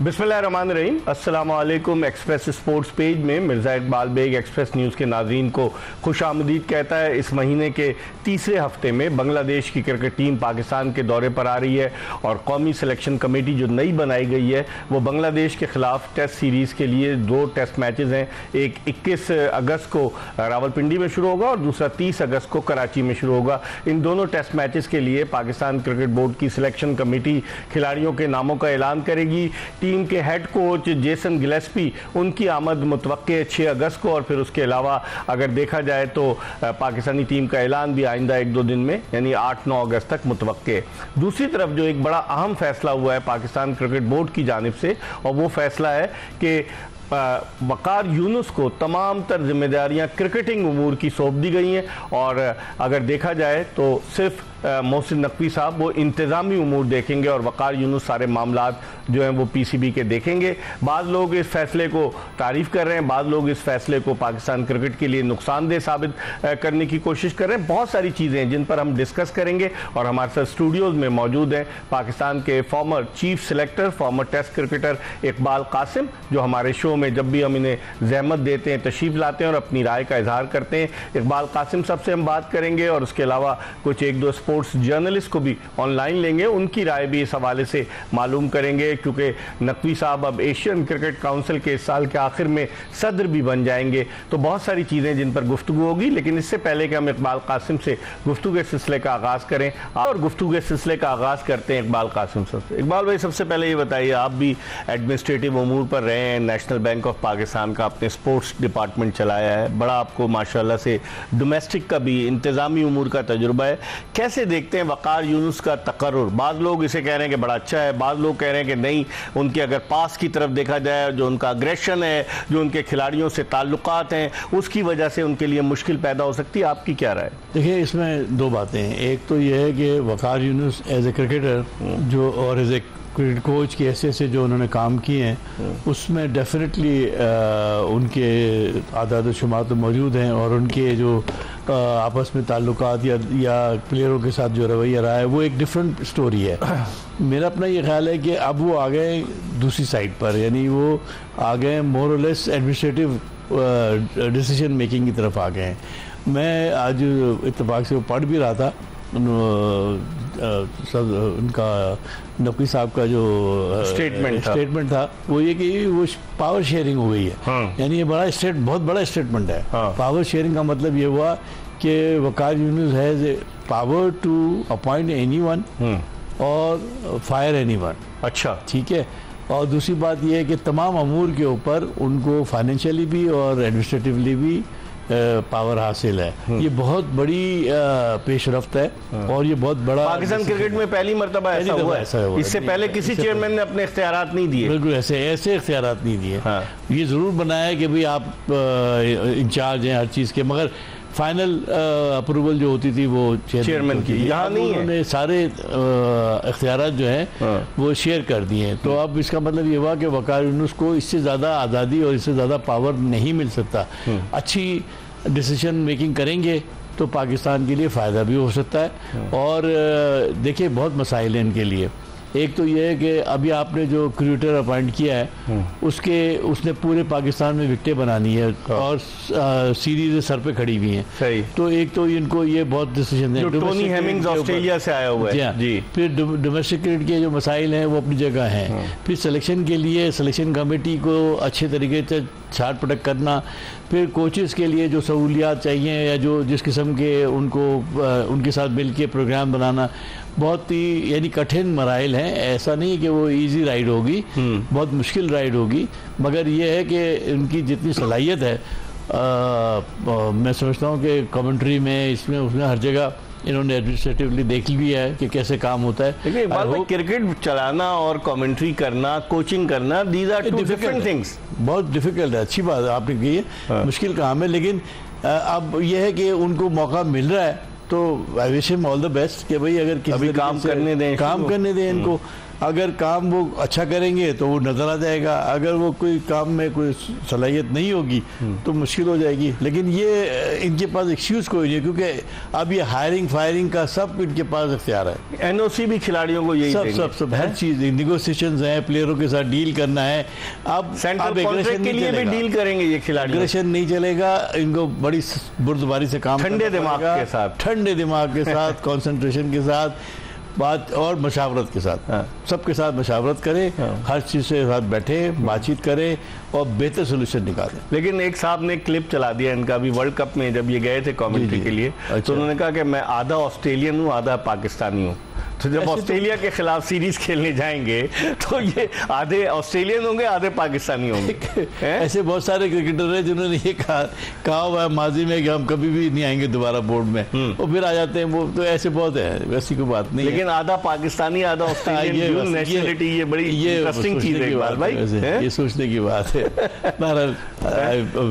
बिस्मिल्लाहिर्रहमानिर्रहीम। अस्सलाम वालेकुम। एक्सप्रेस स्पोर्ट्स पेज में मिर्ज़ा इकबाल बेग एक्सप्रेस न्यूज़ के नाज़रीन को खुशामदीद कहता है। इस महीने के तीसरे हफ्ते में बांग्लादेश की क्रिकेट टीम पाकिस्तान के दौरे पर आ रही है और कौमी सिलेक्शन कमेटी जो नई बनाई गई है वो बांग्लादेश के ख़िलाफ़ टेस्ट सीरीज़ के लिए 2 टेस्ट मैचेज़ हैं। एक 21 अगस्त को रावलपिंडी में शुरू होगा और दूसरा 30 अगस्त को कराची में शुरू होगा। इन दोनों टेस्ट मैचेज़ के लिए पाकिस्तान क्रिकेट बोर्ड की सिलेक्शन कमेटी खिलाड़ियों के नामों का ऐलान करेगी। टीम के हेड कोच जेसन गिलेस्पी, उनकी आमद मुतवक्के 6 अगस्त को और फिर उसके अलावा अगर देखा जाए तो पाकिस्तानी टीम का ऐलान भी आइंदा 1-2 दिन में यानी 8-9 अगस्त तक मुतवक्के। दूसरी तरफ जो एक बड़ा अहम फैसला हुआ है पाकिस्तान क्रिकेट बोर्ड की जानिब से और वो फैसला है कि वकार यूनुस को तमाम तर जिम्मेदारियां क्रिकेटिंग उमूर की सौंप दी गई हैं और अगर देखा जाए तो सिर्फ मोहसिन नकवी साहब वो इंतज़ामी उमूर देखेंगे और वकार यूनुस सारे मामलात जो हैं वो पीसीबी के देखेंगे। बाद लोग इस फैसले को तारीफ़ कर रहे हैं, बाद लोग इस फैसले को पाकिस्तान क्रिकेट के लिए नुकसानदेह साबित करने की कोशिश कर रहे हैं। बहुत सारी चीज़ें हैं जिन पर हम डिस्कस करेंगे और हमारे साथ स्टूडियोज़ में मौजूद हैं पाकिस्तान के former chief selector, former test cricketer Iqbal Qasim, जो हमारे शो में जब भी हम इन्हें जहमत देते हैं तशरीफ़ लाते हैं और अपनी राय का इजहार करते हैं। इकबाल कासिम साहब से हम बात करेंगे और उसके अलावा कुछ 1-2 स्पोर्ट्स जर्नलिस्ट को भी ऑनलाइन लेंगे, उनकी राय भी इस हवाले से मालूम करेंगे क्योंकि नकवी साहब अब एशियन क्रिकेट काउंसिल के इस साल के आखिर में सदर भी बन जाएंगे। तो बहुत सारी चीज़ें जिन पर गुफ्तगू होगी, लेकिन इससे पहले कि हम इकबाल कासिम से गुफ्तगू के सिलसिले का आगाज़ करें और गुफ्तगू के सिलसिले का आगाज़ करते हैं इकबाल कासिम साहब से। इकबाल भाई, सबसे पहले ये बताइए, आप भी एडमिनिस्ट्रेटिव उमूर पर रहे हैं, नेशनल बैंक ऑफ पाकिस्तान का आपने स्पोर्ट्स डिपार्टमेंट चलाया है, बड़ा आपको माशाल्लाह से डोमेस्टिक का भी इंतज़ामी उमूर का तजुर्बा है। कैसे देखते हैं वकार यूनुस का तकर्रुर? बाद लोग इसे कह रहे हैं कि बड़ा अच्छा है, बाद लोग कह रहे हैं कि नहीं, उनके अगर पास की तरफ देखा जाए जो उनका अग्रेशन है, जो उनके खिलाड़ियों से ताल्लुकात हैं, उसकी वजह से उनके लिए मुश्किल पैदा हो सकती है। आपकी क्या राय है? देखिए, इसमें 2 बातें हैं। एक तो यह है कि Waqar Yunus as a cricketer जो और एज ए क्रिकेट कोच की हैसियत से जो उन्होंने काम किए हैं उसमें डेफिनेटली उनके आदाद शुमार तो मौजूद हैं और उनके जो आपस में ताल्लुकात या प्लेयरों के साथ जो रवैया रहा है वो एक डिफरेंट स्टोरी है। मेरा अपना ये ख्याल है कि अब वो आ गए दूसरी साइड पर, यानी वो आ गए मोर और लेस एडमिनिस्ट्रेटिव डिसीजन मेकिंग की तरफ आ गए हैं। मैं आज इत्तेफाक से वो पढ़ भी रहा था, उनका नकवी साहब का जो स्टेटमेंट था वो ये कि वो पावर शेयरिंग हो गई है। हाँ। यानी ये बहुत बड़ा स्टेटमेंट है। हाँ। पावर शेयरिंग का मतलब ये हुआ कि Waqar Younis has a power to appoint anyone और फायर एनीवन। अच्छा, ठीक है। और दूसरी बात ये है कि तमाम अमूर के ऊपर उनको फाइनेंशियली भी और एडमिनिस्ट्रेटिवली भी पावर हासिल है। ये बहुत बड़ी पेशरफ्त है और ये बहुत बड़ा पाकिस्तान क्रिकेट में पहली मरतबा ऐसा हुआ है। इससे पहले किसी चेयरमैन ने अपने इख्तियारात नहीं दिए। बिल्कुल ऐसे इख्तियारात नहीं दिए। हाँ। ये ज़रूर बनाया कि भाई आप इंचार्ज हैं हर चीज़ के, मगर फाइनल अप्रूवल जो होती थी वो चेयरमैन की, यहाँ नहीं है। उन्होंने सारे इख्तियारात जो हैं वो शेयर कर दिए हैं। तो अब इसका मतलब ये हुआ कि वकार यूनुस को इससे ज़्यादा आज़ादी और इससे ज़्यादा पावर नहीं मिल सकता। अच्छी डिसीजन मेकिंग करेंगे तो पाकिस्तान के लिए फ़ायदा भी हो सकता है। और देखिए, बहुत मसाइल हैं इनके लिए। एक तो ये है कि अभी आपने जो क्रिकेटर अपॉइंट किया है उसने पूरे पाकिस्तान में विकेटें बनानी है और सीरीज सर पे खड़ी हुई हैं। सही। तो एक तो इनको ये बहुत डिसीजन है। टोनी हेमिंग्स ऑस्ट्रेलिया से आया हुआ है जी। फिर डोमेस्टिक क्रिकेट के जो मसाइल हैं वो अपनी जगह हैं। फिर सिलेक्शन के लिए सिलेक्शन कमेटी को अच्छे तरीके से छाट पटक करना, फिर कोचेस के लिए जो सहूलियात चाहिए या जो जिस किस्म के उनके साथ मिल के प्रोग्राम बनाना, बहुत ही यानी कठिन मराइल हैं। ऐसा नहीं है कि वो इजी राइड होगी, बहुत मुश्किल राइड होगी, मगर ये है कि उनकी जितनी सलाहियत है मैं समझता हूँ कि कमेंट्री में इसमें उसमें हर जगह इन्होंने एडमिनिस्ट्रेटिवली देख लिया है कि कैसे काम होता है। देखिए, एक बात है, क्रिकेट चलाना और कमेंट्री करना, कोचिंग करना, these are two different things. बहुत डिफिकल्ट है। अच्छी बात आपने कही है, मुश्किल काम है, लेकिन अब यह है कि उनको मौका मिल रहा है तो I wish him all the best कि भाई अगर किसी काम करने दें इनको। अगर काम वो अच्छा करेंगे तो वो नजर आ जाएगा, अगर वो कोई काम में कोई सलाहियत नहीं होगी तो मुश्किल हो जाएगी। लेकिन ये इनके पास एक्सक्यूज कोई नहीं है, क्योंकि अब ये हायरिंग फायरिंग का सब इनके पास इख्तियार है। एनओसी भी खिलाड़ियों को यही सब हर चीज, निगोशिएशंस हैं, प्लेयरों के साथ डील करना है। अब सेंट्रल कॉन्ट्रैक्ट के लिए भी डील करेंगे ये खिलाड़ी, एग्रेशन नहीं चलेगा, इनको बड़ी बुर्दबारी से काम ठंडे दिमाग के साथ, ठंडे दिमाग के साथ कंसंट्रेशन के साथ बात और मशावरत के साथ, सबके साथ मशावरत करें, हर चीज़ से साथ बैठे बातचीत करें और बेहतर सोल्यूशन निकालें। लेकिन एक साहब ने क्लिप चला दिया इनका, अभी वर्ल्ड कप में जब ये गए थे कमेंट्री के लिए, तो उन्होंने कहा कि मैं आधा ऑस्ट्रेलियन हूँ आधा पाकिस्तानी हूँ। तो जब ऑस्ट्रेलिया के खिलाफ सीरीज खेलने जाएंगे तो ये आधे ऑस्ट्रेलियन होंगे आधे पाकिस्तानी होंगे। ऐसे बहुत सारे क्रिकेटर हैं जिन्होंने ये कहा हुआ है माजी में कि हम कभी भी नहीं आएंगे दोबारा बोर्ड में, और फिर आ जाते हैं। वो तो ऐसे बहुत है, वैसी कोई बात नहीं। लेकिन आधा पाकिस्तानी आधा ऑस्ट्रेलियन नेशनलिटी, ये बड़ी इंटरेस्टिंग चीज है इकबाल भाई, ये सोचने की बात है।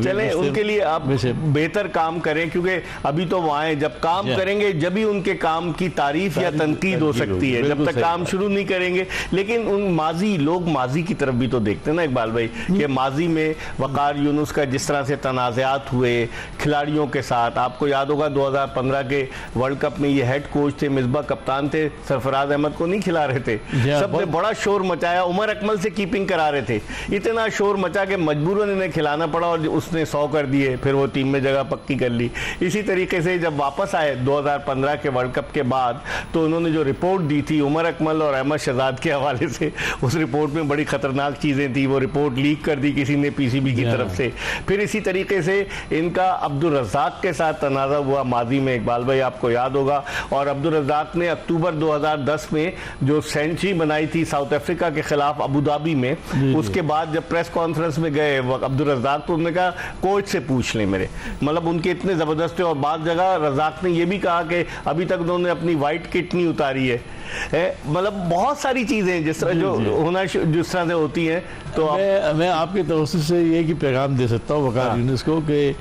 चलें, उनके लिए आप बेहतर काम करें, क्योंकि अभी तो वो आए, जब काम करेंगे जब ही उनके काम की तारीफ या तनकीद हो सकती है, जब तक काम शुरू नहीं करेंगे। लेकिन उन लोग माजी की तरफ भी तो देखते हैं ना इकबाल भाई, कि माजी में वकार यूनुस का जिस तरह से तनाज़ात हुए खिलाड़ियों के साथ, आपको याद होगा 2015 के वर्ल्ड कप में ये हेड कोच थे, मिसबा कप्तान थे, सरफराज अहमद को नहीं खिला रहे थे, सबने बड़ा शोर मचाया, उमर अकमल से कीपिंग करा रहे थे, इतना शोर मचा के मजबूरन इन्हें खिलाना पड़ा और उसने 100 कर दिए, फिर वो टीम में जगह पक्की कर ली। इसी तरीके से जब वापस आए 2015 के वर्ल्ड कप के बाद, तो उन्होंने जो रिपोर्ट दी थी उमर अकमल और अहमद शहजाद के हवाले से, उस रिपोर्ट में बड़ी खतरनाक चीजें थी, वो रिपोर्ट लीक कर दी किसी ने पीसीबी की तरफ से। फिर इसी तरीके से इनका अब्दुल रज़ाक के साथ तनाज़ा हुआ माजी में, इकबाल भाई आपको याद होगा, और अब्दुल रज़ाक ने अक्टूबर 2010 में जो सेंचुरी बनाई थी साउथ अफ्रीका के खिलाफ अबू धाबी में, उसके बाद जब प्रेस कॉन्फ्रेंस में गए अब्दुल रज़ाक, तो उन्होंने कहा कोच से पूछ लें मेरे, मतलब उनके इतने जबरदस्त थे। और बाद जगह रज़ाक ने यह भी कहा कि अभी तक उन्होंने अपनी वाइट किट नहीं उतारी है, मतलब बहुत सारी चीजें जिस तरह जो होना जिस तरह से होती हैं। तो मैं आपके तवज्जो से ये कि पैगाम दे सकता हूँ वकार यूनुस को कि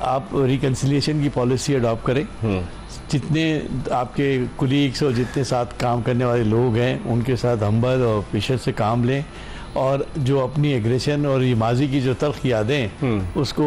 आप रिकन्सिलिएशन की पॉलिसी अडॉप्ट करें, जितने आपके कुलीग्स और जितने साथ काम करने वाले लोग हैं उनके साथ हम्बल और पेशेंस से काम लें, और जो अपनी एग्रेशन और ये माजी की जो तल्ख यादें उसको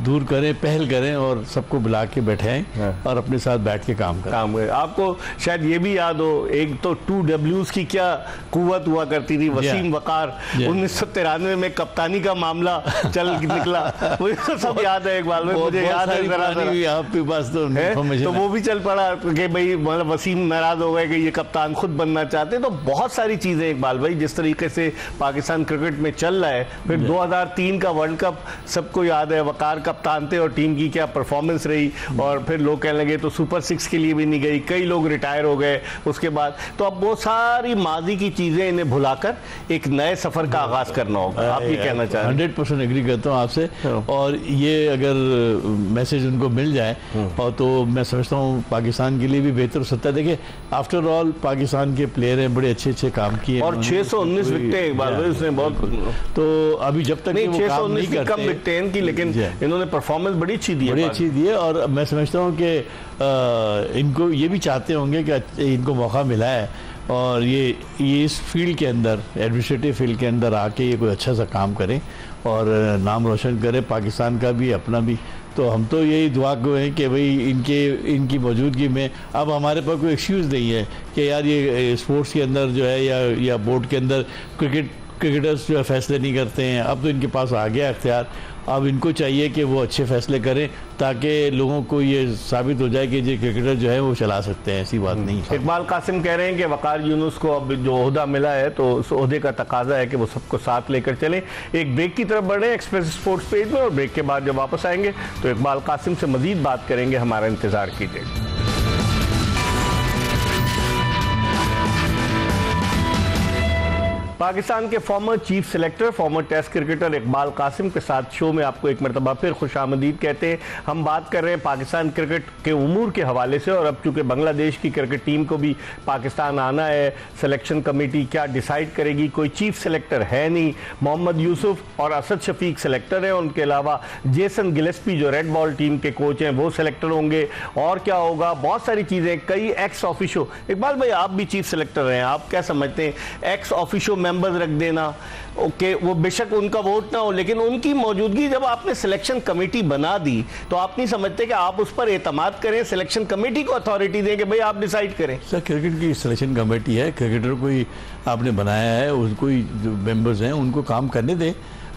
दूर करें, पहल करें और सबको बुला के बैठाएं और अपने साथ बैठ के काम करें। आपको शायद ये भी याद हो, एक तो 2Ws की क्या कुव्वत हुआ करती थी, वसीम वकार 1993 में कप्तानी का मामला चल निकला, मुझे तो सब याद है इकबाल में, मुझे याद है आपके पास तो वो भी चल पड़ा कि भाई मतलब वसीम नाराज हो गए कि ये कप्तान खुद बनना चाहते। तो बहुत सारी चीजें इकबाल भाई जिस तरीके से पाकिस्तान क्रिकेट में चल रहा है। फिर 2003 का वर्ल्ड कप सबको याद है, वकार कप्तान थे और टीम की क्या परफॉर्मेंस रही, और फिर लोग कहने लगे तो सुपर 6 के लिए भी नहीं गई, कई लोग रिटायर हो गए उसके बाद। तो अब वो सारी माजी की चीजें इन्हें भुलाकर एक नए सफर का आगाज करना होगा। आप ये कहना चाह रहे हैं? 100% एग्री करता हूँ आपसे, और ये अगर मैसेज उनको मिल जाए और तो मैं समझता हूँ पाकिस्तान के लिए भी बेहतर हो सकता है। देखिए आफ्टर ऑल पाकिस्तान के प्लेयर हैं, बड़े अच्छे काम किए, और 619 विकेटें इकबाल उसने बहुत, तो अभी जब तक नहीं 619 की कम विकेटें की, लेकिन इन्होंने परफॉर्मेंस बड़ी अच्छी दी है, बड़ी अच्छी दी है। और मैं समझता हूँ कि इनको ये भी चाहते होंगे कि इनको मौका मिला है और ये इस फील्ड के अंदर, एडमिनिस्ट्रेटिव फील्ड के अंदर आके ये कोई अच्छा सा काम करें और नाम रोशन करें पाकिस्तान का भी अपना भी। तो हम तो यही दुआ को हैं कि भाई इनकी मौजूदगी में अब हमारे पास कोई एक्सक्यूज़ नहीं है कि यार ये स्पोर्ट्स के अंदर जो है या बोर्ड के अंदर क्रिकेटर्स जो है फैसले नहीं करते हैं। अब तो इनके पास आ गया अख्तियार, अब इनको चाहिए कि वो अच्छे फैसले करें ताकि लोगों को ये साबित हो जाए कि ये क्रिकेटर जो है वो चला सकते हैं, ऐसी बात नहीं है। इकबाल कासिम कह रहे हैं कि वकार यूनुस को अब जो ओहदा मिला है तो उस ओहदे का तकाजा है कि वो सबको साथ लेकर चलें। एक ब्रेक की तरफ बढ़े एक्सप्रेस स्पोर्ट्स पेज में, और ब्रेक के बाद जब वापस आएंगे तो इकबाल कासिम से मजीद बात करेंगे, हमारा इंतजार कीजिए। पाकिस्तान के former chief selector, former test cricketer Iqbal Qasim के साथ शो में आपको एक मरतबा फिर खुशामदीद कहते हैं। हम बात कर रहे हैं पाकिस्तान क्रिकेट के उमूर के हवाले से, और अब चूंकि बांग्लादेश की क्रिकेट टीम को भी पाकिस्तान आना है, सिलेक्शन कमेटी क्या डिसाइड करेगी, कोई चीफ सेलेक्टर है नहीं। मोहम्मद यूसुफ और असद शफीक सेलेक्टर हैं, उनके अलावा जेसन गिलेस्पी जो रेड बॉल टीम के कोच हैं वो सेलेक्टर होंगे। और क्या होगा, बहुत सारी चीज़ें, कई एक्स ऑफिशो। इकबाल भाई, आप भी चीफ सेलेक्टर हैं, आप क्या समझते हैं एक्स ऑफिशो मेंबर्स रख देना? ओके, वो बेशक उनका वोट ना हो, लेकिन उनकी मौजूदगी जब आपने सिलेक्शन कमेटी बना दी तो आप नहीं समझते कि आप उस पर एतमाद करें, सिलेक्शन कमेटी को अथॉरिटी दें कि भाई आप डिसाइड करें? सर, क्रिकेट की सिलेक्शन कमेटी है, क्रिकेटर को ही आपने बनाया है, उनको ही जो मेंबर्स हैं उनको काम करने दें,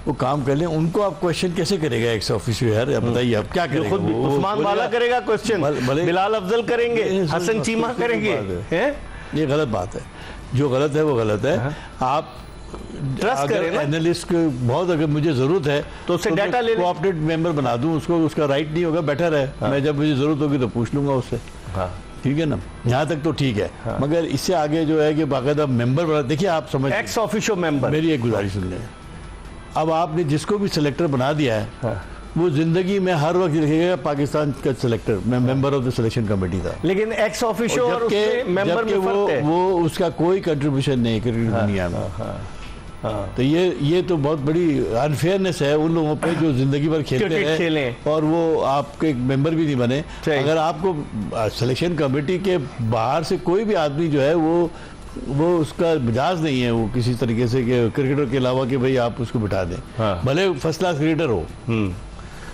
वो काम कर लें। उनको आप क्वेश्चन कैसे करेगा एक्स ऑफिशियल? यार बताइए, आप क्या करेंगे? खुद उस्मान वाला करेगा क्वेश्चन, बिलाल अफजल करेंगे, हसन चीमा करेंगे? ये गलत बात है, जो गलत है वो गलत है। आप ट्रस्ट करें ना एनालिस्ट को, बहुत अगर मुझे जरूरत है तो उससे डाटा ले, कोऑपरेट मेंबर बना दूं उसको, उसका राइट नहीं होगा, बेटर है। मैं जब मुझे जरूरत होगी तो पूछ लूंगा उससे। ठीक है ना, यहाँ तक तो ठीक है। मगर इससे आगे जो है कि बाकायदा मेंबर बना, देखिए आप समझ, एक्स ऑफिशियो मेंबर। मेरी एक गुजारिश सुन लें, अब आपने जिसको भी सिलेक्टर बना दिया है वो जिंदगी में हर वक्त लिखेगा पाकिस्तान का सिलेक्टर, मैं member of the selection committee था। लेकिन एक्स ऑफिशियो और उसके मेंबर में फर्क है। वो उसका कोई कंट्रीब्यूशन नहीं क्रिकेट दुनिया में। तो ये तो बहुत बड़ी अनफेयरनेस है उन लोगों पे जो जिंदगी भर खेलते रहे और वो आपके एक मेंबर भी नहीं बने। अगर आपको सिलेक्शन कमेटी के बाहर से कोई भी आदमी जो है वो उसका मिजाज नहीं है वो किसी तरीके से कि क्रिकेटर के अलावा कि भाई आप उसको बिठा दें, भले फर्स्ट क्लास क्रिकेटर हो।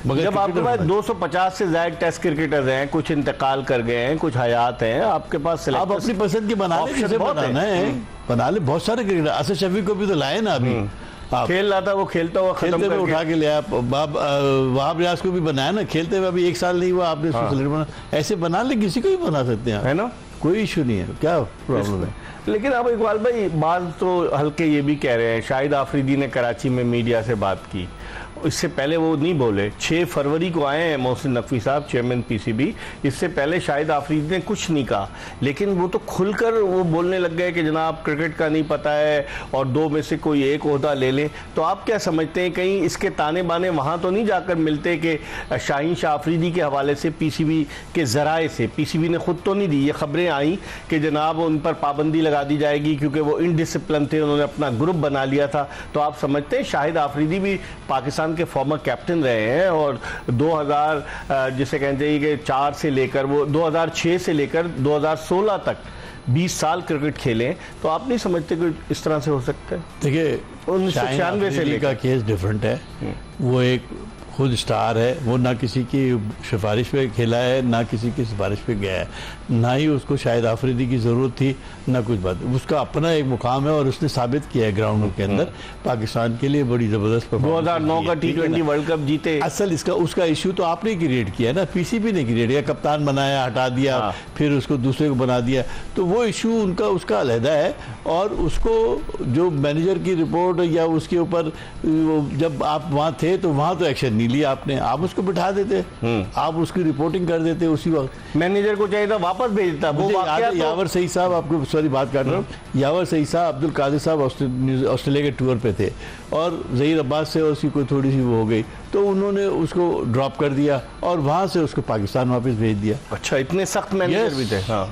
मगर जब आपके पास 250 से ज्यादा टेस्ट क्रिकेटर्स हैं, कुछ इंतकाल कर गए हैं, कुछ हयात हैं, आपके पास आप अपनी पसंद की बना ले, जिसे बनाना है बना ले। बहुत सारे क्रिकेटर, असद शफीक को भी तो लाए ना अभी, खेल रहा था वो, खेलता हुआ खेलते हुए उठा के लिया। वहाब रियाज को भी बनाया ना, खेलते हुए अभी 1 साल नहीं हुआ, आपने बना, ऐसे बना ले, किसी को भी बना सकते हैं, है ना, कोई इशू नहीं है। क्या प्रॉब्लम है? लेकिन अब इकबाल भाई, बात तो हल्के ये भी कह रहे हैं, शाहिद आफरीदी ने कराची में मीडिया से बात की, इससे पहले वो नहीं बोले। 6 फरवरी को आए हैं मोहसिन नकवी साहब, चेयरमैन पीसीबी, इससे पहले शाहिद आफरीदी ने कुछ नहीं कहा, लेकिन वो तो खुलकर वो बोलने लग गए कि जनाब क्रिकेट का नहीं पता है और 2 में से कोई एक ओहदा ले लें। तो आप क्या समझते हैं, कहीं इसके ताने बाने वहाँ तो नहीं जाकर मिलते कि शाहीन शाह आफरीदी के हवाले से पीसीबी के ज़राए से, पीसीबी ने खुद तो नहीं दी, ये खबरें आई कि जनाब उन पर पाबंदी लगा दी जाएगी क्योंकि वो इनडिसिप्लिन थे, उन्होंने अपना ग्रुप बना लिया था। तो आप समझते हैं शाहिद आफरीदी भी पाकिस्तान के फॉर्मर कैप्टन रहे हैं और 2000 जिसे कहते हैं कि 4 से लेकर वो 2006 से लेकर 2016 तक 20 साल क्रिकेट खेले, तो आप नहीं समझते कि इस तरह से हो सकता है? देखिए, 1996 से का केस डिफरेंट है। वो एक खुद स्टार है, वो ना किसी की सिफारिश पे खेला है, ना किसी की सिफारिश पे गया है, ना ही उसको शायद आफरीदी की ज़रूरत थी, ना कुछ बात। उसका अपना एक मुकाम है और उसने साबित किया है ग्राउंड के अंदर पाकिस्तान के लिए बड़ी ज़बरदस्त। 2009 का T20 वर्ल्ड कप जीते। असल उसका इशू तो आपने क्रिएट किया ना, पीसीबी ने क्रिएट किया, कप्तान बनाया, हटा दिया, फिर उसको दूसरे को बना दिया, तो वो इशू उसका अलहदा है। और उसको जो मैनेजर की रिपोर्ट या उसके ऊपर जब आप वहाँ थे तो वहाँ तो एक्शन नहीं लिया आपने, आप उसको बिठा देते, आप उसकी रिपोर्टिंग कर देते उसी वक्त। मैनेजर को चाहिए था वापस भेजता। वो यावर सही साहब, आपको सॉरी बात काट रहा हूँ, यावर सही साहब, अब्दुल कादिर साहब ऑस्ट्रेलिया के टूर पे थे और ज़हीर अब्बास से उसकी कोई थोड़ी सी वो हो गई तो उन्होंने उसको ड्रॉप कर दिया और वहाँ से उसको पाकिस्तान वापस भेज दिया। अच्छा, इतने सख्त मैनेजर भी थे? हाँ।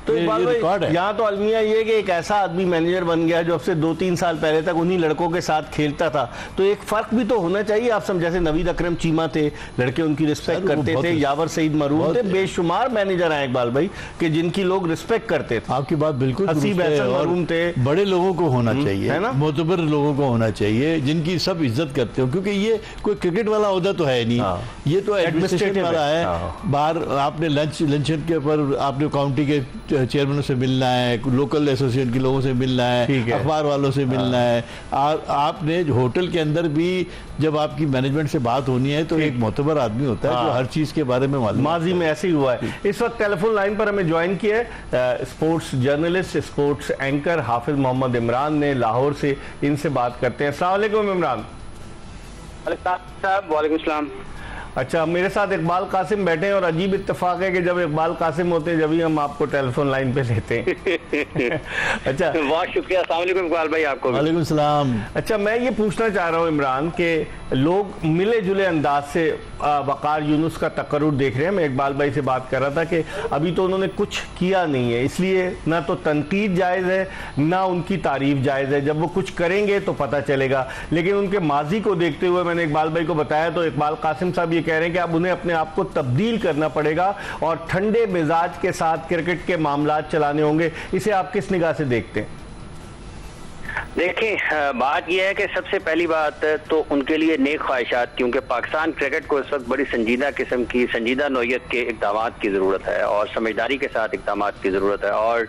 तो यहाँ तो अलमिया ये कि एक ऐसा आदमी मैनेजर बन गया जो अब से 2-3 साल पहले तक उन्हीं लड़कों के साथ खेलता था, तो एक फर्क भी तो होना चाहिए। आप समझ, जैसे नवीद अकरम चीमा थे, लड़के उनकी रिस्पेक्ट करते थे, यावर सईद मरूम थे, बेशुमार मैनेजर हैं इकबाल भाई कि जिनकी लोग रिस्पेक्ट करते थे। आपकी बात बिल्कुल हसीब एहसन मरूम थे। बड़े लोगों को होना चाहिए, है ना, मोतबर लोगों को होना चाहिए जिनकी सब इज्जत करते हो, क्योंकि ये कोई क्रिकेट वाला ओहदा तो है नहीं, ये तो एडमिनिस्ट्रेटिव वाला है। बाहर आपने लंचन के ऊपर आपने काउंटी के चेयरमैन से मिलना है, लोकल एसोसिएशन के लोगों से मिलना है, अखबार वालों से मिलना है। आपने होटल के अंदर भी जब आपकी मैनेजमेंट से बात होनी है तो एक मोतबर आदमी होता है जो हर चीज के बारे में मालूम। माजी में ऐसे ही हुआ है। इस वक्त टेलीफोन लाइन पर हमें ज्वाइन किया है स्पोर्ट्स जर्नलिस्ट, स्पोर्ट्स एंकर हाफिज मोहम्मद इमरान ने लाहौर से। इनसे बात करते हैं। अस्सलाम वालेकुम इमरान। साहब। वालेकुम सलाम। अच्छा, मेरे साथ इकबाल कासिम बैठे हैं और अजीब इत्तेफाक है कि जब इकबाल कासिम होते हैं जब ही हम आपको टेलीफोन लाइन पे लेते हैं। अच्छा, बहुत शुक्रिया। अस्सलाम वालेकुम इकबाल भाई, आपको वालेकुम सलाम। अच्छा, मैं ये पूछना चाह रहा हूँ इमरान के लोग मिले जुले अंदाज से वकार यूनुस का तकर्रुर देख रहे हैं। मैं इकबाल भाई से बात कर रहा था कि अभी तो उन्होंने कुछ किया नहीं है, इसलिए ना तो तनकीद जायज़ है ना उनकी तारीफ जायज़ है। जब वो कुछ करेंगे तो पता चलेगा। लेकिन उनके माजी को देखते हुए मैंने इकबाल भाई को बताया तो इकबाल कासिम साहब ये कह रहे हैं कि अब उन्हें अपने आप को तब्दील करना पड़ेगा और ठंडे मिजाज के साथ क्रिकेट के मामलात चलाने होंगे। इसे आप किस निगाह से देखते हैं? देखिए, बात यह है कि सबसे पहली बात तो उनके लिए नेक ख्वाहिशात, क्योंकि पाकिस्तान क्रिकेट को इस वक्त बड़ी संजीदा किस्म की, संजीदा नौयत के इक़दाम की ज़रूरत है और समझदारी के साथ इक़दाम की ज़रूरत है। और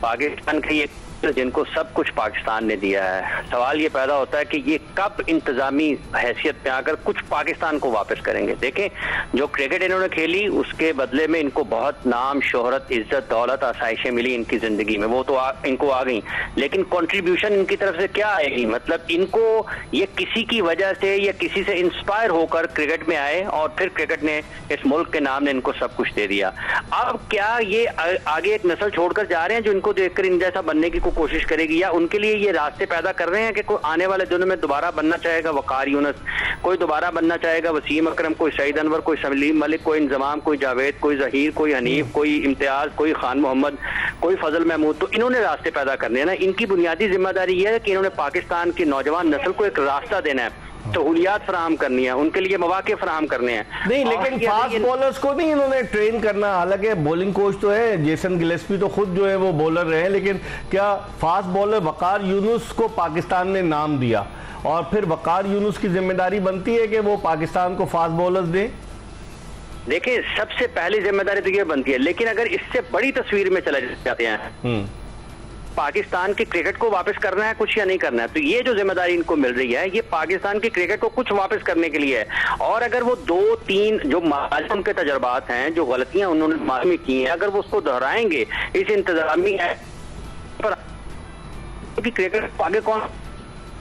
पाकिस्तान के ये जिनको सब कुछ पाकिस्तान ने दिया है, सवाल ये पैदा होता है कि ये कब इंतजामी हैसियत पे आकर कुछ पाकिस्तान को वापस करेंगे। देखें, जो क्रिकेट इन्होंने खेली उसके बदले में इनको बहुत नाम, शोहरत, इज्जत, दौलत, आसाइशें मिली इनकी जिंदगी में, वो तो इनको आ गई। लेकिन कंट्रीब्यूशन इनकी तरफ से क्या आएगी? मतलब इनको ये किसी की वजह से या किसी से इंस्पायर होकर क्रिकेट में आए और फिर क्रिकेट ने, इस मुल्क के नाम ने इनको सब कुछ दे दिया। अब क्या ये आगे एक नस्ल छोड़कर जा रहे हैं जो इनको देखकर इन जैसा बनने की कोशिश करेगी, या उनके लिए ये रास्ते पैदा कर रहे हैं कि कोई आने वाले दिनों में दोबारा बनना चाहेगा वकार यूनुस, कोई दोबारा बनना चाहेगा वसीम अकरम, कोई सईद अनवर, कोई सलीम मलिक, कोई इंजमाम, कोई जावेद, कोई जहीर, कोई हनीफ, कोई इम्तियाज, कोई खान मोहम्मद, कोई फजल महमूद। तो इन्होंने रास्ते पैदा करने हैं ना। इनकी बुनियादी जिम्मेदारी यह है कि इन्होंने पाकिस्तान की नौजवान नस्ल को एक रास्ता देना है, सहूलियात फराहम करनी है, उनके लिए मौके फराहम करने हैं। नहीं, लेकिन फास्ट बॉलर्स को नहीं इन्होंने ट्रेन करना। हालांकि बॉलिंग कोच तो है, जेसन गिलेस्पी तो खुद जो है वो बॉलर रहे हैं, लेकिन क्या फास्ट बॉलर वकार यूनुस को पाकिस्तान ने नाम दिया और फिर वकार यूनुस की जिम्मेदारी बनती है कि वो पाकिस्तान को फास्ट बॉलर्स दें? देखिए, सबसे पहली जिम्मेदारी तो ये बनती है, लेकिन अगर इससे बड़ी तस्वीर में चले जाते हैं, पाकिस्तान की क्रिकेट को वापस करना है कुछ या नहीं करना है, तो ये जो जिम्मेदारी इनको मिल रही है ये पाकिस्तान की क्रिकेट को कुछ वापस करने के लिए है। और अगर वो 2-3 जो उनके तजर्बात हैं, जो गलतियां उन्होंने मालूम की हैं, अगर वो उसको दोहराएंगे इस इंतजामी पर कि क्रिकेट आगे कौन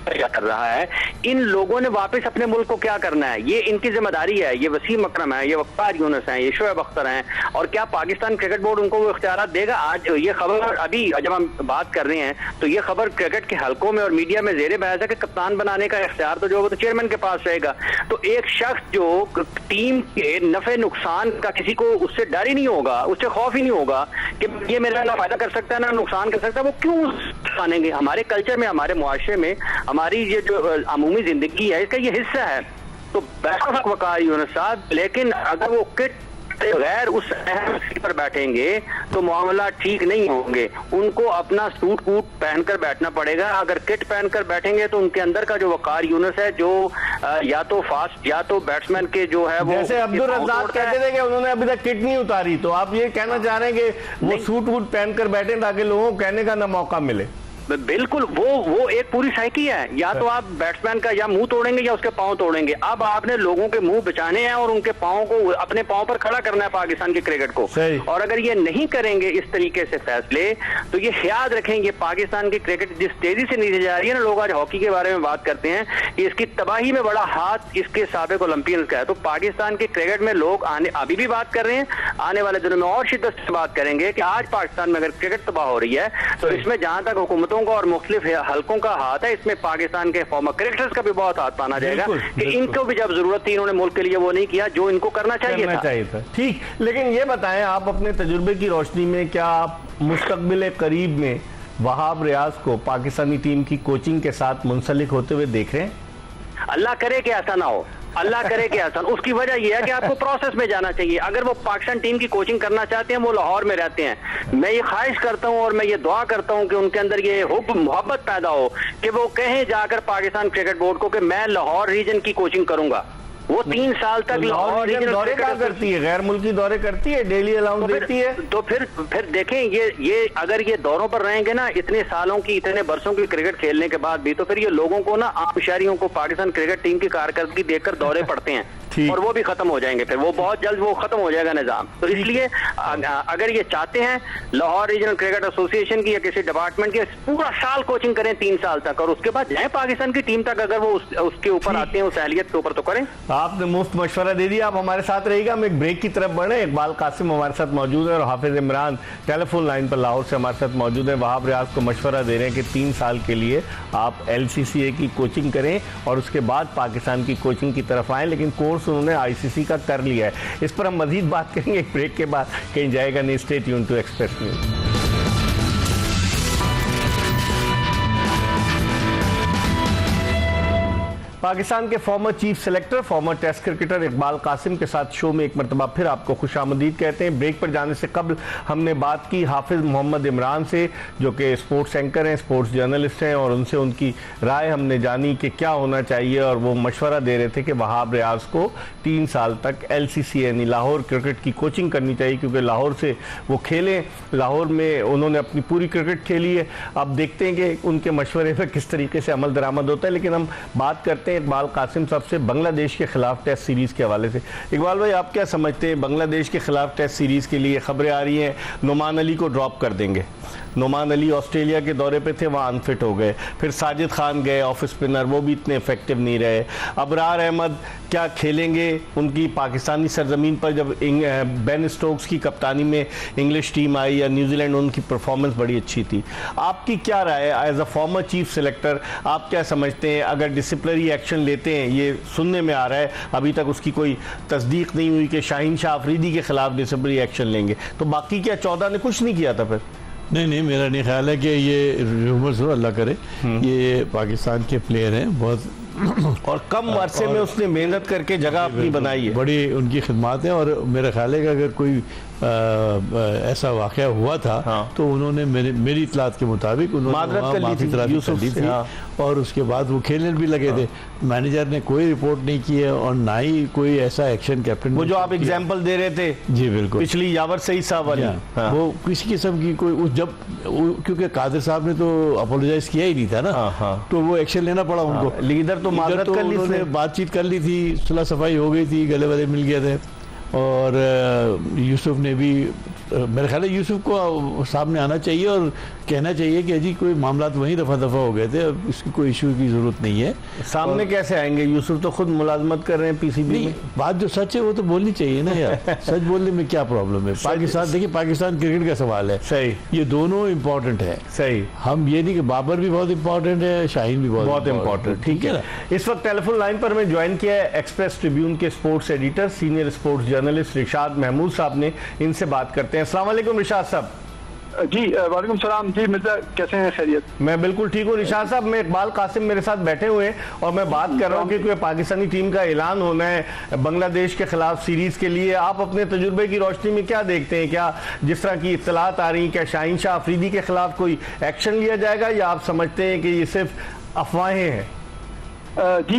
कर रहा है, इन लोगों ने वापस अपने मुल्क को क्या करना है, ये इनकी जिम्मेदारी है। ये वसीम अकरम है, ये वकार यूनुस है, ये शोएब अख्तर हैं, और क्या पाकिस्तान क्रिकेट बोर्ड उनको वो इख्तियारात देगा? आज ये खबर, अभी जब हम बात कर रहे हैं तो ये खबर क्रिकेट के हलकों में और मीडिया में जेरे बहस है कि कप्तान बनाने का इख्तियार तो जो वो तो चेयरमैन के पास रहेगा। तो एक शख्स जो टीम के नफे नुकसान का किसी को उससे डर ही नहीं होगा, उससे खौफ ही नहीं होगा कि ये मेरा ना फायदा कर सकता है ना नुकसान कर सकता है, वो क्यों मानेंगे? हमारे कल्चर में, हमारे मुआशरे में, हमारी ये जो अमूमी जिंदगी है इसका ये हिस्सा है। तो वकार यूनुस साहब, लेकिन अगर वो किट गैर उस अहम सीट पर बैठेंगे तो मामला ठीक नहीं होंगे। उनको अपना सूट बूट पहनकर बैठना पड़ेगा। अगर किट पहनकर बैठेंगे तो उनके अंदर का जो वकार यूनुस है, जो या तो फास्ट या तो बैट्समैन के जो है वो, जैसे अब्दुल रज़ाक कहते थे कि उन्होंने अभी तक किट नहीं उतारी, तो आप ये कहना चाह रहे हैं कि वो सूट बूट पहनकर बैठे ताकि लोगों को कहने का ना मौका मिले? बिल्कुल, वो एक पूरी साइकी है। या तो आप बैट्समैन का या मुंह तोड़ेंगे या उसके पांव तोड़ेंगे। अब आपने लोगों के मुंह बचाने हैं और उनके पांव को अपने पांव पर खड़ा करना है पाकिस्तान की क्रिकेट को। और अगर ये नहीं करेंगे इस तरीके से फैसले, तो ये याद रखेंगे पाकिस्तान की क्रिकेट जिस तेजी से नीचे जा रही है ना, लोग आज हॉकी के बारे में बात करते हैं कि इसकी तबाही में बड़ा हाथ इसके साबिक ओलंपियंस का है। तो पाकिस्तान की क्रिकेट में लोग अभी भी बात कर रहे हैं, आने वाले दिनों में और शिद्दत से बात करेंगे कि आज पाकिस्तान में अगर क्रिकेट तबाह हो रही है तो इसमें जहां तक हुकूमतों का और मुख्तलिफ हलकों का हाथ है, इसमें पाकिस्तान के फॉर्मर क्रिकेटर्स का भी बहुत हाथ माना जाएगा कि इनको भी जब जरूरत थी इन्होंने मुल्क के लिए वो नहीं किया जो इनको करना चाहिए था। ठीक, लेकिन ये बताएं आप अपने तजुर्बे की रोशनी में क्या आप मुस्तकबिल करीब में वहाब रियाज को पाकिस्तानी टीम की कोचिंग के साथ मुंसलिक होते हुए देख रहे हैं? अल्लाह करे कि ऐसा ना हो, अल्लाह करे कि ऐसा। उसकी वजह यह है कि आपको प्रोसेस में जाना चाहिए। अगर वो पाकिस्तान टीम की कोचिंग करना चाहते हैं, वो लाहौर में रहते हैं, मैं ये ख्वाहिश करता हूं और मैं ये दुआ करता हूं कि उनके अंदर ये हुब मोहब्बत पैदा हो कि वो कहें जाकर पाकिस्तान क्रिकेट बोर्ड को कि मैं लाहौर रीजन की कोचिंग करूंगा। वो 3 साल तक लाहौर रीजन दौरे क्या करती है, गैर मुल्की दौरे करती है, डेली अलाउंस देती है। तो फिर देखें, ये अगर ये दौरों पर रहेंगे ना इतने सालों की, इतने बरसों की क्रिकेट खेलने के बाद भी, तो फिर ये लोगों को ना, आम शहरियों को पाकिस्तान क्रिकेट टीम की कारकर्दगी देखकर दौरे पड़ते हैं। और वो भी खत्म हो जाएंगे, फिर वो बहुत जल्द वो खत्म हो जाएगा निजाम। तो इसलिए अगर ये चाहते हैं लाहौर रीजनल क्रिकेट एसोसिएशन की या किसी डिपार्टमेंट की पूरा साल कोचिंग करें 3 साल तक, और उसके बाद जाए पाकिस्तान की टीम तक, अगर वो उसके ऊपर आते हैं, उस अहलियत के ऊपर, तो करें। आपने मुफ्त मशवरा दे दिया, आप हमारे साथ रहेगा। हम एक ब्रेक की तरफ बढ़े। इकबाल कासिम हमारे साथ मौजूद है और हाफिज इमरान टेलीफोन लाइन पर लाहौर से हमारे साथ मौजूद है। वहाब रियाज को मशवरा दे रहे हैं कि 3 साल के लिए आप LCCA की कोचिंग करें और उसके बाद पाकिस्तान की कोचिंग की तरफ आएँ, लेकिन कोर्स उन्होंने ICC का कर लिया है। इस पर हम मजीद बात करेंगे एक ब्रेक के बाद, कहीं जाएगा नहीं। Stay tune to Express News. Pakistan के former chief selector, former test cricketer Iqbal Qasim के साथ शो में एक मरतबा फिर आपको खुशामदीद कहते हैं। ब्रेक पर जाने से कबल हमने बात की हाफिज मोहम्मद इमरान से, जो कि स्पोर्ट्स एंकर हैं, स्पोर्ट्स जर्नलिस्ट हैं, और उनसे उनकी राय हमने जानी कि क्या होना चाहिए, और वो मशवरा दे रहे थे कि वहाब रियाज को 3 साल तक LCCA यानी लाहौर क्रिकेट की कोचिंग करनी चाहिए, क्योंकि लाहौर से वो खेलें। लाहौर में उन्होंने अपनी पूरी क्रिकेट खेली है। अब देखते हैं कि उनके मशवरे पर किस तरीके से अमल दरामद होता है। लेकिन हम बात करते हैं इकबाल कासिम साहब से बांग्लादेश के खिलाफ टेस्ट सीरीज के हवाले से। इकबाल भाई, आप क्या समझते हैं, बांग्लादेश के खिलाफ टेस्ट सीरीज के लिए खबरें आ रही हैं नुमान अली को ड्रॉप कर देंगे। नुमान अली ऑस्ट्रेलिया के दौरे पे थे, वहाँ अनफिट हो गए। फिर साजिद खान गए ऑफ स्पिनर, वो भी इतने इफेक्टिव नहीं रहे। अबरार अहमद क्या खेलेंगे उनकी पाकिस्तानी सरजमीन पर, जब बेन स्टोक्स की कप्तानी में इंग्लिश टीम आई या न्यूजीलैंड, उनकी परफॉर्मेंस बड़ी अच्छी थी। आपकी क्या राय है as a former chief selector, आप क्या समझते हैं अगर डिसिप्लिनरी एक्शन लेते हैं, ये सुनने में आ रहा है, अभी तक उसकी कोई तस्दीक नहीं हुई कि शाहीन शाह अफरीदी के खिलाफ डिसिप्लिनरी एक्शन लेंगे, तो बाकी क्या 14 ने कुछ नहीं किया था फिर? नहीं, मेरा नहीं ख्याल है कि ये रूमर्स हो, अल्लाह करे, ये पाकिस्तान के प्लेयर हैं बहुत और कम अरसे में उसने मेहनत करके जगह अपनी बनाई है, बड़ी उनकी खिदमत है। और मेरा ख्याल है कि अगर कोई ऐसा वाक़या हुआ था, हाँ, तो उन्होंने मेरी इतलात के मुताबिक उन्होंने माफ़ी दी थी, हाँ, और उसके बाद वो खेलने भी लगे, हाँ, थे। मैनेजर ने कोई रिपोर्ट नहीं की है और ना ही कोई ऐसा एक्शन कैप्टन, वो जो आप एग्जांपल दे रहे थे, जी बिल्कुल, पिछली यावर सईद साहब वाली, हाँ, वो किसी किस्म की कोई क्योंकि कादिर साहब ने तो अपोलोजाइज किया ही नहीं था ना, हाँ, तो वो एक्शन लेना पड़ा उनको। लीडर तो माजरत कर ली, उन्होंने बातचीत कर ली थी, सुलह सफाई हो गई थी, गले वाले मिल गए थे। और यूसुफ ने भी, मेरे ख्याल है यूसुफ को सामने आना चाहिए और कहना चाहिए कि अजी कोई मामला वहीं दफ़ा हो गए थे, अब इसकी कोई इशू की ज़रूरत नहीं है। सामने कैसे आएंगे? यूसुफ तो खुद मुलाजमत कर रहे हैं PCB में। बात जो सच है वो तो बोलनी चाहिए ना यार। सच बोलने में क्या प्रॉब्लम है? पाकिस्तान, देखिए पाकिस्तान क्रिकेट का सवाल है, सही, ये दोनों इम्पोर्टेंट है, सही। हम ये नहीं कि बाबर भी बहुत इंपॉर्टेंट है, शाहीन भी बहुत इंपॉर्टेंट, ठीक है ना। इस वक्त टेलीफोन लाइन पर मैं ज्वाइन किया है एक्सप्रेस ट्रिब्यून के sports editor, senior sports journalist Rishad Mahmood साहब ने। इनसे बात करते हैं। अस्सलाम वालेकुम रिशाद साहब। जी वालेकुम सलाम। जी मिर्जा, कैसे हैं? खैरियत? मैं बिल्कुल ठीक हूँ रिशाद साहब। मैं इकबाल कासिम मेरे साथ बैठे हुए हैं और मैं बात कर रहा हूँ कि पाकिस्तानी टीम का ऐलान होना है बांग्लादेश के खिलाफ सीरीज के लिए। आप अपने तजुर्बे की रोशनी में क्या देखते हैं? क्या जिस तरह की इत्तलात आ रही हैं, क्या शाहीन शाह अफरीदी के खिलाफ कोई एक्शन लिया जाएगा या आप समझते हैं कि ये सिर्फ अफवाहें हैं? जी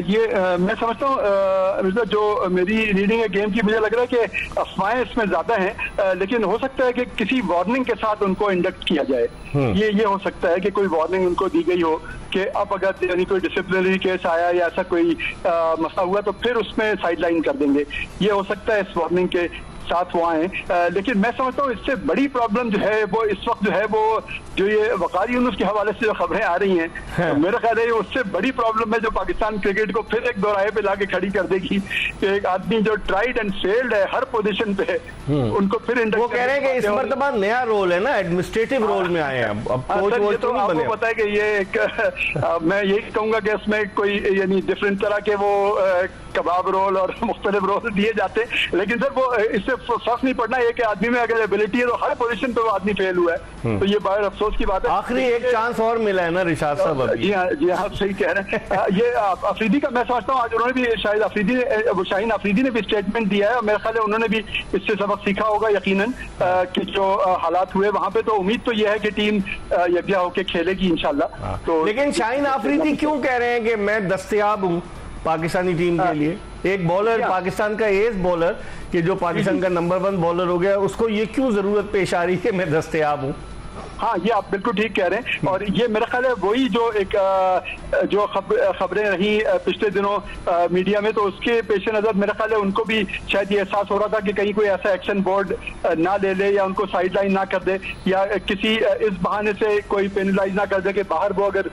ये मैं समझता हूँ जो मेरी रीडिंग है गेम की, मुझे लग रहा है कि अफवाहें इसमें ज्यादा हैं, लेकिन हो सकता है कि किसी वार्निंग के साथ उनको इंडक्ट किया जाए। ये हो सकता है कि कोई वार्निंग उनको दी गई हो कि अब अगर यानी कोई डिसिप्लिनरी केस आया या ऐसा कोई मसला हुआ तो फिर उसमें साइडलाइन कर देंगे। ये हो सकता है इस वार्निंग के साथ वो आए। लेकिन मैं समझता हूँ इससे बड़ी प्रॉब्लम जो है वो इस वक्त जो है वो जो ये वकार यूनुस के हवाले से जो खबरें आ रही हैं, तो मेरा ख्याल है उससे बड़ी प्रॉब्लम है जो पाकिस्तान क्रिकेट को फिर एक दोराहे पे लाके खड़ी कर देगी कि एक आदमी जो ट्राइड एंड फेल्ड है हर पोजीशन पे, उनको फिर वो कह रहे हैं कि इस मर्तबा नया रोल है ना, एडमिनिस्ट्रेटिव रोल में आए हैं। अब तो आपको पता है कि ये एक मैं यही कहूंगा कि इसमें कोई यानी डिफरेंट तरह के वो कबाब रोल और मुख्तलिफ रोल दिए जाते, लेकिन सर वो इससे फर्क नहीं पड़ना है कि आदमी में अगर एबिलिटी है तो हर पोजीशन पे वो आदमी फेल हुआ है, तो ये बड़ा अफसोस की बात है। आखिरी एक चांस और मिला है ना रिशाद साहब? जी हाँ आप सही कह रहे हैं। ये अफरीदी का मैं समझता हूँ आज उन्होंने भी शायद शाहीन अफरीदी ने भी स्टेटमेंट दिया है, मेरे ख्याल है उन्होंने भी इससे सबक सीखा होगा यकीनन कि जो हालात हुए वहां पे, तो उम्मीद तो यह है कि टीम यकजा होकर खेलेगी इंशाल्लाह। तो लेकिन शाहीन अफरीदी क्यों कह रहे हैं कि मैं दस्तयाब हूँ पाकिस्तानी टीम के लिए? एक बॉलर, पाकिस्तान का एज बॉलर कि जो पाकिस्तान का नंबर 1 बॉलर हो गया, उसको ये क्यों जरूरत पेश आ रही है कि मैं दस्तयाब हूँ? हाँ, ये आप बिल्कुल ठीक कह रहे हैं। और ये मेरा ख्याल है वही जो एक जो खबरें रही पिछले दिनों मीडिया में, तो उसके पेश नजर मेरा ख्याल है उनको भी शायद ये एहसास हो रहा था कि कहीं कोई ऐसा एक्शन बोर्ड ना ले ले या उनको साइडलाइन ना कर दे, या किसी इस बहाने से कोई पेनलाइज ना कर दे कि बाहर वो अगर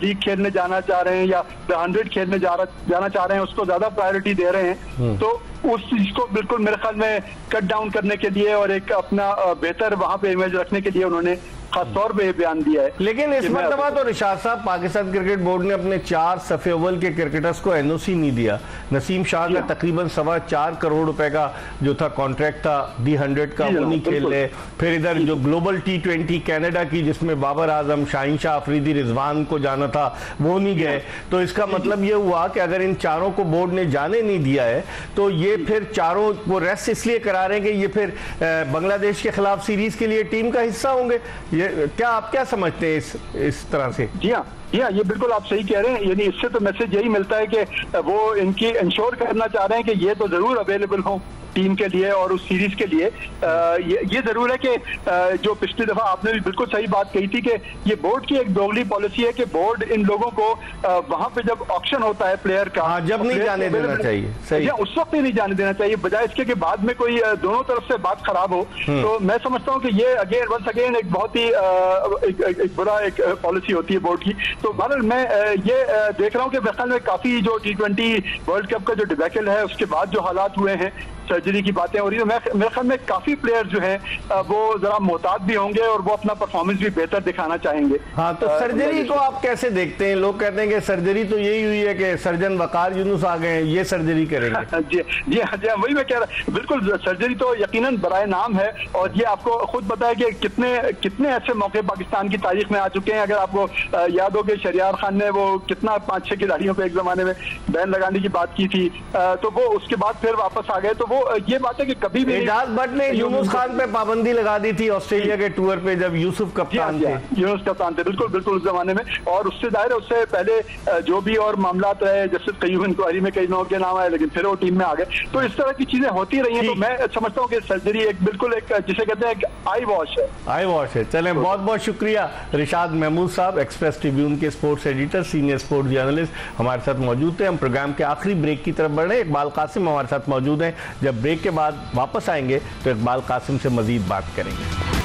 लीग खेलने जाना चाह रहे हैं या 100 खेलने जाना चाह रहे हैं, उसको ज्यादा प्रायोरिटी दे रहे हैं। तो उस चीज को बिल्कुल मेरे ख्याल में कट डाउन करने के लिए और एक अपना बेहतर वहां पे इमेज रखने के लिए उन्होंने खास तौर पे बयान दिया है। लेकिन इस मरतबा तो रिशाद साहब, पाकिस्तान क्रिकेट बोर्ड ने अपने 4 सफ़े अव्वल के क्रिकेटर्स को एनओसी नहीं दिया। नसीम शाह का तकरीबन 4.25 करोड़ रुपए का जो था कॉन्ट्रैक्ट था D100 का, वो नहीं खेल रहे। फिर इधर जो ग्लोबल T20 कनाडा की जिसमें बाबर आजम, शाहीन शाह अफरीदी, रिजवान को जाना था, वो नहीं गए। तो इसका मतलब ये हुआ कि अगर इन चारों को बोर्ड ने जाने नहीं दिया है तो ये फिर चारों वो रेस्ट इसलिए करा रहे हैं कि ये फिर बांग्लादेश के खिलाफ सीरीज के लिए टीम का हिस्सा होंगे। क्या आप क्या समझते हैं इस तरह से? जी हाँ, ये बिल्कुल आप सही कह रहे हैं। यानी इससे तो मैसेज यही मिलता है कि वो इनकी इंश्योर करना चाह रहे हैं कि ये तो जरूर अवेलेबल हो टीम के लिए और उस सीरीज के लिए। ये जरूर है कि जो पिछली दफा आपने भी बिल्कुल सही बात कही थी कि ये बोर्ड की एक दोगली पॉलिसी है कि बोर्ड इन लोगों को वहां पे जब ऑक्शन होता है प्लेयर का, जब नहीं जाने देना चाहिए, सही, उस वक्त ही नहीं जाने देना चाहिए, बजाय इसके कि बाद में कोई दोनों तरफ से बात खराब हो। तो मैं समझता हूँ कि ये वंस अगेन एक बहुत ही एक बुरा एक पॉलिसी होती है बोर्ड की। तो बहरहाल मैं ये देख रहा हूँ कि बहरहाल में काफी जो T20 वर्ल्ड कप का जो डिबैकल है उसके बाद जो हालात हुए हैं, सर्जरी की बातें हो रही है, मेरे ख्याल में काफी प्लेयर जो हैं वो जरा मोहतात भी होंगे और वो अपना परफॉर्मेंस भी बेहतर दिखाना चाहेंगे। हाँ, तो सर्जरी को आप कैसे देखते हैं? लोग कहते हैं कि सर्जरी तो यही हुई है कि सर्जन वकार यूनुस आ गए हैं, ये सर्जरी करेंगे। जी हाँ, वही मैं कह रहा हूँ। बिल्कुल, सर्जरी तो यकीनन बराए नाम है और ये आपको खुद पता है कि कितने ऐसे मौके पाकिस्तान की तारीख में आ चुके हैं। अगर आपको याद हो कि शरियार खान ने वो कितना 5-6 खिलाड़ियों पे एक जमाने में बैन लगाने की बात की थी, तो वो उसके बाद फिर वापस आ गए। तो ये बात है कि कभी भी एजाज भट्ट ने यूनुस खान पे पाबंदी लगा दी थी ऑस्ट्रेलिया के टूर पे जब यूसुफ कप्तान थे। यूनुस कप्तान थे, बिल्कुल उस जमाने में। और उससे जाहिर है उससे पहले जो भी और मामला रहे, जैसे कईयूब इंक्वायरी में कई लोगों के नाम आए लेकिन फिर वो टीम में आ गए। तो इस तरह की चीजें होती रही हैं। तो मैं समझता हूँ कि सर्जरी एक बिल्कुल एक जिसे कहते हैं आई वॉश है। चले, बहुत बहुत शुक्रिया रिशाद महमूद साहब, एक्सप्रेस ट्रिब्यून के sports editor, senior sports journalist हमारे साथ मौजूद थे। हम प्रोग्राम के आखिरी ब्रेक की तरफ बढ़ रहे हैं। इकबाल कासिम हमारे साथ मौजूद हैं। जब ब्रेक के बाद वापस आएंगे तो इकबाल कासिम से मजीद बात करेंगे।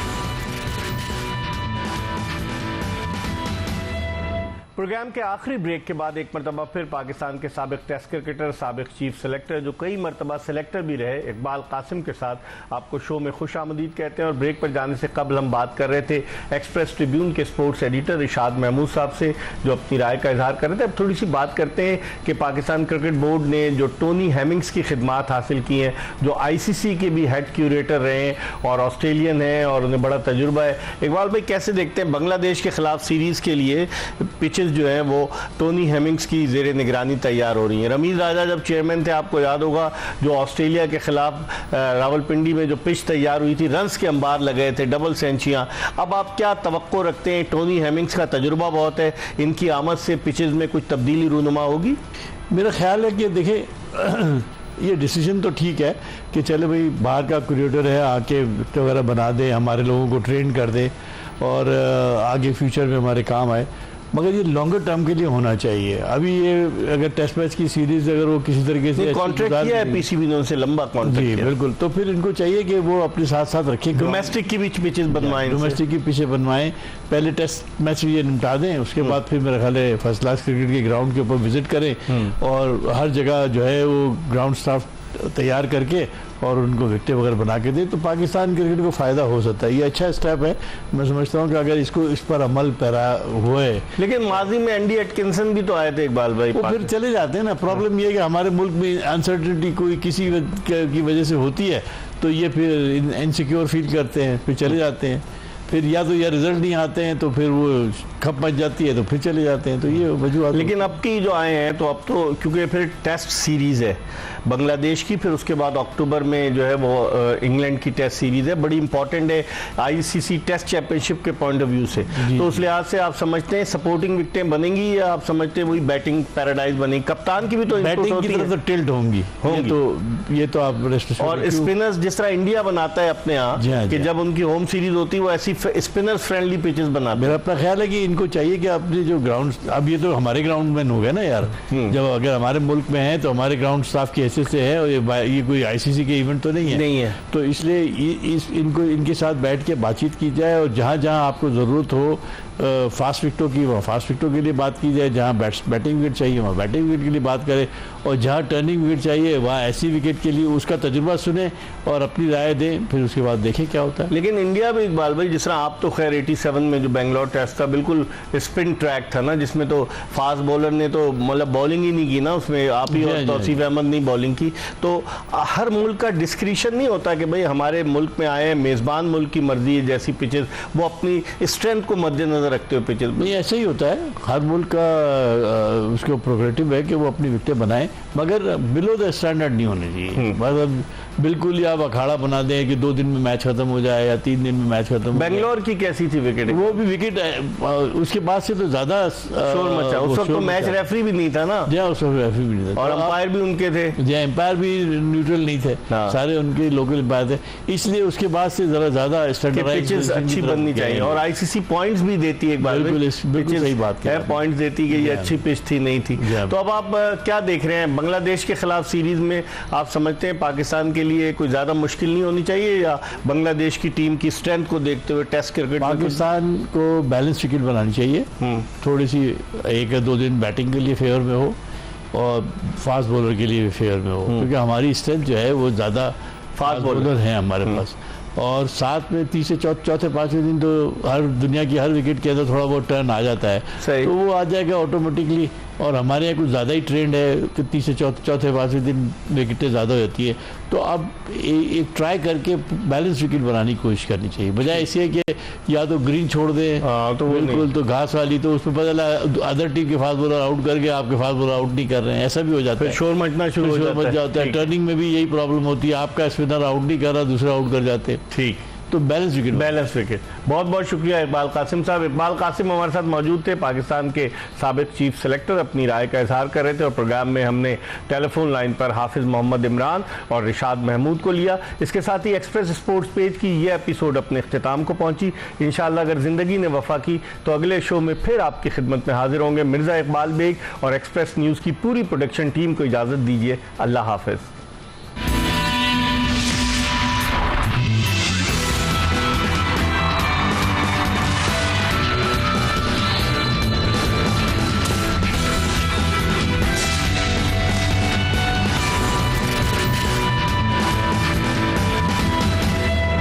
प्रोग्राम के आखिरी ब्रेक के बाद एक मरतबा फिर पाकिस्तान के साबिक टेस्ट क्रिकेटर, साबिक चीफ सेलेक्टर, जो कई मरतबा सेलेक्टर भी रहे, इकबाल कासिम के साथ आपको शो में खुश आमदीद कहते हैं। और ब्रेक पर जाने से कबल हम बात कर रहे थे एक्सप्रेस ट्रिब्यून के स्पोर्ट्स एडिटर रिशाद महमूद साहब से, जो अपनी राय का इजहार कर रहे थे। अब थोड़ी सी बात करते हैं कि पाकिस्तान क्रिकेट बोर्ड ने जो टोनी हेमिंग्स की खिदमात हासिल की हैं, जो ICC के भी हेड क्यूरेटर रहे हैं और ऑस्ट्रेलियन हैं और उन्हें बड़ा तजुर्बा है। इकबाल भाई, कैसे देखते हैं बांग्लादेश के खिलाफ सीरीज के लिए पिचेस जो है वो टोनी हेमिंग्स की जेर निगरानी तैयार हो रही है? रमीज राजा जब चेयरमैन थे, आपको याद होगा, जो ऑस्ट्रेलिया के खिलाफ रावलपिंडी में जो पिच तैयार हुई थी, रन्स के अंबार लगे थे, डबल सेंचुरियां। अब आप क्या तवक्को रखते हैं? टोनी हेमिंग्स का तजुर्बा बहुत है, इनकी आमद से पिचेस में कुछ तब्दीली रूनुमा होगी? मेरा ख्याल है कि देखिए ये डिसीजन तो ठीक है कि चले भाई बाहर का क्रिएटर है, आके वगैरह बना दे, हमारे लोगों को ट्रेन कर दे और आगे फ्यूचर में हमारे काम आए, मगर ये लॉन्गर टर्म के लिए होना चाहिए। अभी ये अगर टेस्ट मैच की सीरीज अगर वो किसी तरीके से कॉन्ट्रैक्ट किया है PCB ने उनसे, लंबा कॉन्ट्रैक्ट जी बिल्कुल, तो फिर इनको चाहिए कि वो अपने साथ साथ रखें, डोमेस्टिक की बीच पिचेस बनवाएं, डोमेस्टिक की पिचें बनवाएं, पहले टेस्ट मैच ये निपटा दें, उसके बाद फिर मेरा ख्याल है फर्स्ट क्लास क्रिकेट के ग्राउंड के ऊपर विजिट करें और हर जगह जो है वो ग्राउंड स्टाफ तैयार करके और उनको विकेट वगैरह बना के दे, तो पाकिस्तान क्रिकेट को फायदा हो सकता है। ये अच्छा स्टेप है, मैं समझता हूँ कि अगर इस पर अमल पैरा हुए। लेकिन माजी में एंडी एटकिंसन भी तो आए थे इकबाल भाई, वो फिर चले जाते हैं ना। प्रॉब्लम ये है कि हमारे मुल्क में अनसर्टेनिटी कोई किसी की वजह से होती है तो ये फिर इनसिक्योर फील करते हैं, फिर चले जाते हैं। फिर या तो ये रिजल्ट नहीं आते हैं तो फिर वो खप मच जाती है तो फिर चले जाते हैं, तो ये वजूहत। लेकिन अब की जो आए हैं तो अब तो क्योंकि फिर टेस्ट सीरीज है बांग्लादेश की, फिर उसके बाद अक्टूबर में जो है वो इंग्लैंड की टेस्ट सीरीज है, बड़ी इंपॉर्टेंट है ICC टेस्ट चैंपियनशिप के पॉइंट ऑफ व्यू से। तो उस लिहाज से आप समझते हैं सपोर्टिंग विकेटें बनेंगी या आप समझते हैं वही बैटिंग पैराडाइज बनेगी? कप्तान की भी तो बैटिंग की तरफ तो टिल्ट होंगी, ये तो आप और स्पिनर्स जिस तरह इंडिया बनाता है अपने यहाँ कि जब उनकी होम सीरीज होती है वो ऐसी स्पिनर्स फ्रेंडली पिचेस बना। मेरा अपना ख्याल है कि इनको चाहिए कि अपने जो ग्राउंड, अब ये तो हमारे ग्राउंड मैन हो गए ना यार, जब अगर हमारे मुल्क में है तो हमारे ग्राउंड स्टाफ की हैसियत से है, और ये कोई आईसीसी के इवेंट तो नहीं है। तो इसलिए इनको इनके साथ बैठ के बातचीत की जाए, और जहाँ जहाँ आपको ज़रूरत हो फास्ट विकेटों की, वहाँ फास्ट विकेटों के लिए बात की जाए, जहाँ बैटिंग विकेट चाहिए वहाँ बैटिंग विकेट के लिए बात करें, और जहाँ टर्निंग विकेट चाहिए वहाँ ऐसी विकेट के लिए उसका तजुर्बा सुने और अपनी राय दें, फिर उसके बाद देखें क्या होता है। लेकिन इंडिया भी इकबाल भाई, जिस तरह आप तो खैर 87 में जो बेंगलोर टेस्ट था बिल्कुल स्पिन ट्रैक था ना, जिसमें तो फास्ट बॉलर ने तो मतलब बॉलिंग ही नहीं की ना, उसमें आप ही और तौसीफ अहमद ने बॉलिंग की। तो हर मुल्क का डिस्क्रिशन नहीं होता कि भाई हमारे मुल्क में आए, मेज़बान मुल्क की मर्जी है, जैसी पिचेस वो अपनी स्ट्रेंथ को मद्देनजर रखते हुए पिचेस। नहीं, ऐसा ही होता है, हर मुल्क का उसको प्रोग्रेटिव है कि वो अपनी विकेटें बनाए, मगर बिलो द स्टैंडर्ड नहीं होने चाहिए। मतलब बिल्कुल ही आप अखाड़ा बना दें कि 2 दिन में मैच खत्म हो जाए या 3 दिन में मैच खत्म। बेंगलोर की कैसी थी विकेट? वो भी विकेट उसके बाद से तो ज्यादा शोर मचा, उस वक्त तो मैच रेफरी भी नहीं था ना। जी उस वक्त रेफरी भी नहीं था, और अंपायर भी उनके थे। जी एम्पायर भी न्यूट्रल नहीं थे, सारे उनके लोकल एम्पायर थे, इसलिए उसके बाद से जरा ज्यादा पिचेस अच्छी बननी चाहिए। और आईसीसी पॉइंट्स भी देती है, एक बार बिल्कुल सही बात है, पॉइंट्स देती कि ये अच्छी पिच थी नहीं थी। तो अब आप क्या देख रहे हैं बांग्लादेश के खिलाफ सीरीज में? आप समझते हैं पाकिस्तान के लिए कोई ज्यादा मुश्किल नहीं होनी चाहिए, या बांग्लादेश की टीम की स्ट्रेंथ को देखते हुए टेस्ट क्रिकेट पाकिस्तान को बैलेंस विकेट बनानी चाहिए, थोड़ी सी 1 या 2 दिन बैटिंग के लिए फेवर में हो और फास्ट बॉलर के लिए भी फेवर में हो, क्योंकि हमारी स्ट्रेंथ जो है वो ज़्यादा फास्ट बॉलर हैं हमारे पास। और साथ में तीसरे चौथे पांचवें दिन तो हर दुनिया की हर विकेट के अंदर थोड़ा बहुत टर्न आ जाता है, तो वो आ जाएगा ऑटोमेटिकली। और हमारे यहाँ कुछ ज़्यादा ही ट्रेंड है कि तीसरे चौथे पांचवें दिन विकेटें ज़्यादा हो जाती है। तो अब एक ट्राई करके बैलेंस विकेट बनाने की कोशिश करनी चाहिए, बजाय इससे कि या तो ग्रीन छोड़ दें तो बिल्कुल तो घास वाली, तो उसमें पता लगा अदर टीम के फास्ट बॉलर आउट करके आपके फास्ट बॉलर आउट नहीं कर रहे हैं, ऐसा भी हो जाता है, शोर मचना शुरू हो जाता है। टर्निंग में भी यही प्रॉब्लम होती है, आपका स्पिनर आउट नहीं कर रहा, दूसरा आउट कर जाते हैं। ठीक, तो बैलेंस विकेट। बहुत बहुत शुक्रिया इकबाल कासिम साहब। इकबाल कासिम हमारे साथ मौजूद थे, पाकिस्तान के साबिक चीफ सेलेक्टर, अपनी राय का इजहार कर रहे थे। और प्रोग्राम में हमने टेलीफोन लाइन पर हाफिज मोहम्मद इमरान और रिशाद महमूद को लिया। इसके साथ ही एक्सप्रेस स्पोर्ट्स पेज की ये एपिसोड अपने इख्तिताम को पहुंची। इंशाअल्लाह अगर ज़िंदगी ने वफा की तो अगले शो में फिर आपकी खिदमत में हाजिर होंगे। मिर्ज़ा इकबाल बेग और एक्सप्रेस न्यूज़ की पूरी प्रोडक्शन टीम को इजाज़त दीजिए। अल्लाह हाफिज़।